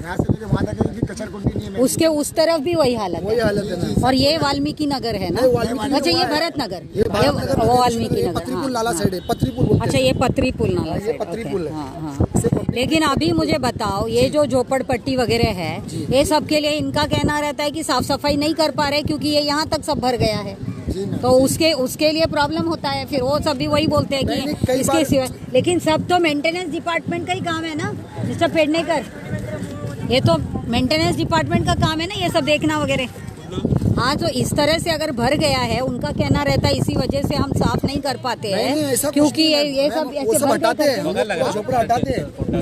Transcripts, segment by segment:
यहाँ से लेके वहाँ तक की कचरकुंडी नहीं है। उसके उस तरफ भी वही हालत है ना। और ये वाल्मीकि नगर है ना? अच्छा, ये भरत नगर, ये वाल्मीकि नगर, पत्रीपुल नाला साइड है, पत्रीपुल बोलते हैं। अच्छा, ये पत्री पुल नाला ये पत्री पुल है। हाँ। लेकिन अभी मुझे बताओ, ये जो झोपड़पट्टी वगैरह है, ये सब के लिए इनका कहना रहता है कि साफ सफाई नहीं कर पा रहे क्योंकि ये यहाँ तक सब भर गया है, तो उसके लिए प्रॉब्लम होता है। फिर वो सब भी वही बोलते हैं कि इसके सिवा, लेकिन सब तो मेंटेनेंस डिपार्टमेंट का ही काम है ना मिस्टर पेडनेकर, ये तो मेंटेनेंस डिपार्टमेंट का काम है ना ये सब देखना वगैरह। हाँ, तो इस तरह से अगर भर गया है, उनका कहना रहता है इसी वजह से हम साफ नहीं कर पाते हैं क्योंकि ये सब ऐसे हटाते हैं,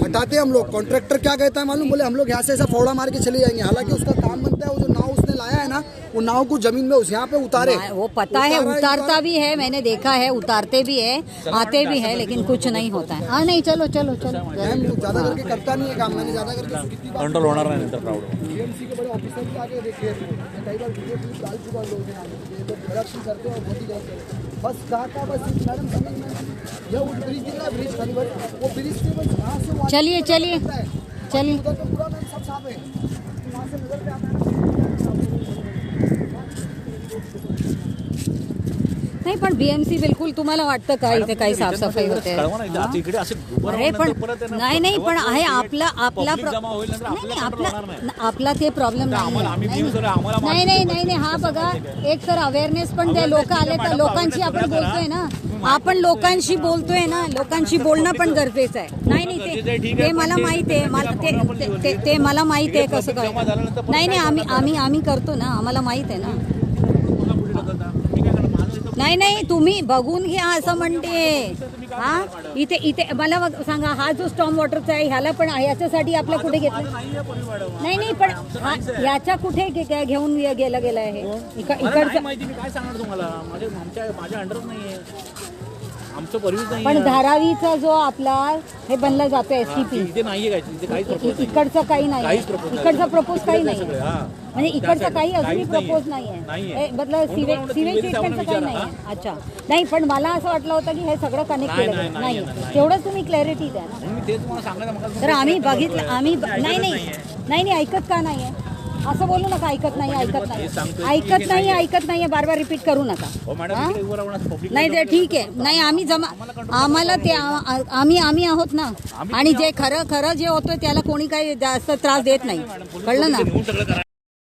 हटाते हम लोग। कॉन्ट्रैक्टर क्या कहता है मालूम, बोले हम लोग यहाँ से ऐसा फौड़ा मार के चले जाएंगे। हालांकि उसका काम बनता है, वो जो नाव उसने लाया है ना, वो नाव को जमीन में उस यहाँ पे उतारे, वो पता है, उतारता भी है, मैंने देखा है, उतारते भी है, आते भी है, लेकिन कुछ नहीं होता है। हाँ नहीं, चलो चलो चलो, ज्यादा करके करता नहीं है काम, मैंने ज्यादा करके कंट्रोल होणार नाही नंतर क्राउड। बीएमसी के बड़े ऑफिसर भी आके देखिए, कई बार वीडियो क्लिप डाल चुका लोग हैं, ये लोग गलत नहीं करते और बहुत ही गलत करते हैं। बस कहा था बस मैडम समझ में, यह वो ब्रिज दिख रहा है, ब्रिज खाली, वो ब्रिज के बस यहाँ से चलिए चलिए चलिए। उधर तो पूरा मैम सब साफ है, वहाँ से नजर पे आता है। नाही, पण बीएमसी बिलकुल तुम्हाला वाटतं का इथे काही साफसफाई होते? अरे पण नाही पण आहे आपला आपला ते प्रॉब्लेम नाही। हा बघा, एक तर अवेअरनेस पण ते लोक आले तर लोकांशी आपण बोलतोय ना, आपण लोकांशी बोलतोय ना, लोकांशी बोलणं पण गरजेचं आहे। नाही ते मला माहित आहे, ते मला माहित आहे कसं काय। नाही आम्ही करतो ना, आम्हाला माहित आहे ना। नाही तुम्ही बघून घ्या असं म्हणते। हा, इथे मला सांगा, हा जो स्टॉर्म वॉटरचा आहे ह्याला पण याच्यासाठी आपल्या कुठे घेतलं? नाही पण याच्या कुठे घेऊन गेला आहे इकडचं माहिती मी काय सांगणार तुम्हाला, माझ्या अंडरच नाहीये, आमचं परवीच नाही। पण धारावीचा जो आपला हे बनला जातो एसटीपी, इथे नाहीये काय, इथे काहीच इकडचं काही नाही, इकडचा प्रपोज काही नाही, हां म्हणजे इकडचं काही अजूनही प्रपोज नाहीये, मतलब सिवेज ट्रीटमेंटचं काही नाही। अच्छा, नाही पण मला असं वाटलं होतं की हे सगळं कनेक्ट केलं नाही, तेवढंच तुम्ही क्लॅरिटी द्या ना। मी तेच तुम्हाला सांगायला तर आम्ही बघितलं, आम्ही नाही ऐकत का नाहीये असं बोलू नका, ऐकत नाहीये, बार बार रिपीट करू नका। नाही ते ठीक आहे, नाही आम्हाला ते आम्ही आहोत ना, आणि जे खरं जे होतं त्याला कोणी काही जास्त त्रास देत नाही, कळलं ना।